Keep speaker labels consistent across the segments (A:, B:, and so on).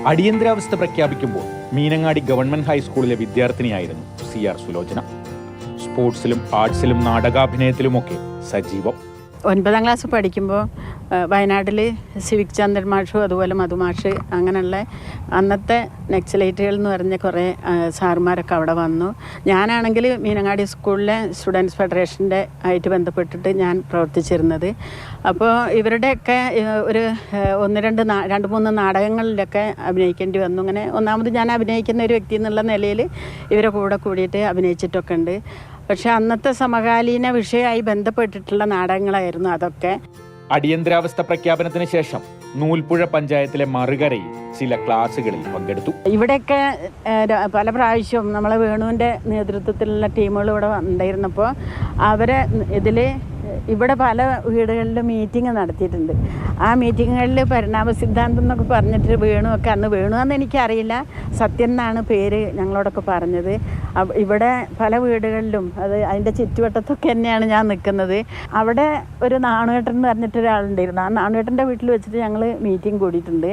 A: അടിയന്തരാവസ്ഥ പ്രഖ്യാപിക്കുമ്പോൾ മീനങ്ങാടി ഗവൺമെന്റ് ഹൈസ്കൂളിലെ വിദ്യാർത്ഥിനിയായിരുന്നു CR സുലോചന. സ്പോർട്സിലും ആർട്സിലും നാടകാഭിനയത്തിലുമൊക്കെ സജീവം.
B: 9ാം ക്ലാസ് പഠിക്കുമ്പോൾ വയനാട്ടിൽ സിവിക് ചന്ദ്രൻ മാഷും അതുപോലെ മധുമാഷ് അങ്ങനെയുള്ള അന്നത്തെ നക്സലൈറ്റുകൾ എന്ന് പറഞ്ഞ കുറേ സാറുമാരൊക്കെ അവിടെ വന്നു. ഞാനാണെങ്കിൽ മീനങ്ങാടി സ്കൂളിലെ സ്റ്റുഡൻസ് ഫെഡറേഷൻ്റെ ആയിട്ട് ബന്ധപ്പെട്ടിട്ട് ഞാൻ പ്രവർത്തിച്ചിരുന്നത്. അപ്പോൾ ഇവരുടെയൊക്കെ ഒരു 2-3 നാടകങ്ങളിലൊക്കെ അഭിനയിക്കേണ്ടി വന്നു. അങ്ങനെ ഒന്നാമത് ഞാൻ അഭിനയിക്കുന്ന ഒരു വ്യക്തി എന്നുള്ള നിലയിൽ ഇവരെ കൂടെ കൂടിയിട്ട് അഭിനയിച്ചിട്ടൊക്കെ ഉണ്ട്. പക്ഷെ അന്നത്തെ സമകാലീന വിഷയമായി ബന്ധപ്പെട്ടിട്ടുള്ള നാടകങ്ങളായിരുന്നു അതൊക്കെ.
A: അടിയന്തരാവസ്ഥ പ്രഖ്യാപനത്തിന് ശേഷം നൂൽപ്പുഴ പഞ്ചായത്തിലെ മറുകരയിൽ ചില ക്ലാസുകളിൽ പങ്കെടുത്തു.
B: ഇവിടെയൊക്കെ പല പ്രാവശ്യവും നമ്മളെ വേണുവിൻ്റെ നേതൃത്വത്തിലുള്ള ടീമുകൾ ഇവിടെ ഉണ്ടായിരുന്നപ്പോൾ അവരെ ഇവിടെ പല വീടുകളിലും മീറ്റിംഗ് നടത്തിയിട്ടുണ്ട്. ആ മീറ്റിങ്ങുകളിൽ പരിണാമ സിദ്ധാന്തം എന്നൊക്കെ പറഞ്ഞിട്ട് വേണുവൊക്കെ വേണുവെന്ന് എനിക്കറിയില്ല, സത്യൻ എന്നാണ് പേര് ഞങ്ങളോടൊക്കെ പറഞ്ഞത്. ഇവിടെ പല വീടുകളിലും അതിൻ്റെ ചുറ്റുവട്ടത്തൊക്കെ തന്നെയാണ് ഞാൻ നിൽക്കുന്നത്. അവിടെ ഒരു നാണുവേട്ടൻ എന്ന് പറഞ്ഞിട്ടൊരാളുണ്ടായിരുന്നു. ആ നാണുവേട്ടൻ്റെ വീട്ടിൽ വെച്ചിട്ട് ഞങ്ങൾ മീറ്റിംഗ് കൂടിയിട്ടുണ്ട്.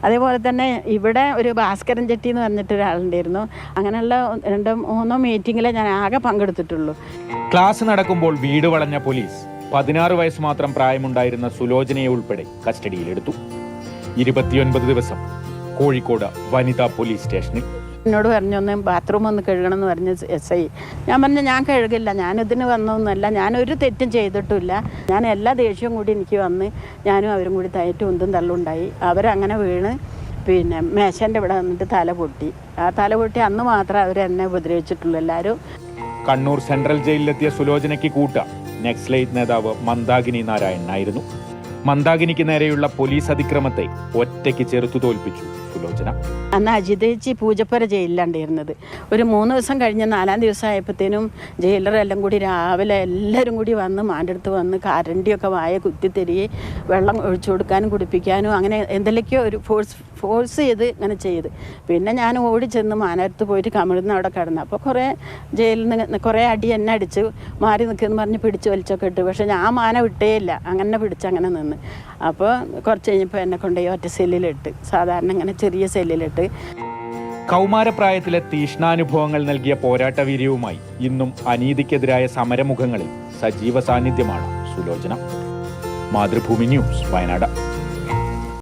B: അതേപോലെ തന്നെ ഇവിടെ ഒരു ഭാസ്കരൻ ചെട്ടി എന്ന് പറഞ്ഞിട്ടൊരാളുണ്ടായിരുന്നു. അങ്ങനെയുള്ള 2-3 മീറ്റിങ്ങിലെ ഞാൻ ആകെ പങ്കെടുത്തിട്ടുള്ളൂ.
A: ക്ലാസ് നടക്കുമ്പോൾ വീട് വളഞ്ഞ പോലീസ് 16 വയസ്സ് മാത്രം പ്രായമുണ്ടായിരുന്ന സുലോചനയെ ഉൾപ്പെടെ കസ്റ്റഡിയിലെടുത്തു. 29 ദിവസം കോഴിക്കോട് വനിതാ പോലീസ് സ്റ്റേഷനിൽ.
B: എന്നോട് പറഞ്ഞു ഒന്ന് ബാത്റൂം ഒന്ന് കഴുകണം എന്ന് പറഞ്ഞ് SI. ഞാൻ പറഞ്ഞു ഞാൻ കഴുകില്ല, ഞാനിതിന് വന്നൊന്നുമല്ല, ഞാനൊരു തെറ്റും ചെയ്തിട്ടില്ല. ഞാൻ എല്ലാ ദേഷ്യവും കൂടി എനിക്ക് വന്ന് ഞാനും അവരും കൂടി ഉന്തും തള്ളുണ്ടായി. അവരങ്ങനെ വീണ് മേശൻ്റെ ഇവിടെ വന്നിട്ട് തല പൊട്ടി. ആ തല പൊട്ടി അന്ന് മാത്രമേ അവരെന്നെ ഉപദ്രവിച്ചിട്ടുള്ളൂ എല്ലാവരും.
A: കണ്ണൂർ സെൻട്രൽ ജയിലിലെത്തിയ സുലോചനയ്ക്ക് കൂട്ട നക്സലൈറ്റ് നേതാവ് മന്ദാകിനി നാരായണനായിരുന്നു. മന്ദാകിനിക്ക് നേരെയുള്ള പോലീസ് അതിക്രമത്തെ ഒറ്റയ്ക്ക് ചെറുത്തു തോൽപ്പിച്ചു സുലോചന.
B: അന്ന് അജിതേച്ചി പൂജപ്പുര ജയിലിലാണ്ടിരുന്നത്. ഒരു 3 ദിവസം കഴിഞ്ഞ് 4ാം ദിവസം ആയപ്പോഴത്തേനും ജയിലറെല്ലാം കൂടി രാവിലെ എല്ലാവരും കൂടി വന്ന് മാൻ്റെ അടുത്ത് വന്ന് കരണ്ടിയൊക്കെ വായ കുത്തിത്തരികയും വെള്ളം ഒഴിച്ചു കൊടുക്കാനും കുടിപ്പിക്കാനും അങ്ങനെ എന്തെല്ലാമോ ഒരു ഫോഴ്സ് ചെയ്ത് ഇങ്ങനെ ചെയ്ത്. പിന്നെ ഞാൻ ഓടി ചെന്ന് മാനടുത്ത് പോയിട്ട് കമിഴ്ന്ന് അവിടെ കിടന്നു. അപ്പോൾ ജയിലിൽ നിന്ന് കുറേ അടി എന്നെ അടിച്ച് മാറി നിൽക്കുമെന്ന് പറഞ്ഞ് പിടിച്ച് വലിച്ചൊക്കെ ഇട്ട്. പക്ഷേ ഞാൻ മാന വിട്ടേയില്ല, അങ്ങനെ പിടിച്ച് അങ്ങനെ നിന്ന്. അപ്പോൾ കുറച്ച് കഴിഞ്ഞപ്പോൾ എന്നെ കൊണ്ടുപോയി ഒറ്റ സെല്ലിലിട്ട്, സാധാരണ ഇങ്ങനെ ചെറിയ സെല്ലിലിട്ട്.
A: കൗമാരപ്രായത്തിലെ തീഷ്ണാനുഭവങ്ങൾ നൽകിയ പോരാട്ടവീര്യവുമായി ഇന്നും അനീതിക്കെതിരായ സമരമുഖങ്ങളിൽ സജീവ സാന്നിധ്യമാണ് സുലോചന. മാതൃഭൂമി ന്യൂസ്, വയനാട്.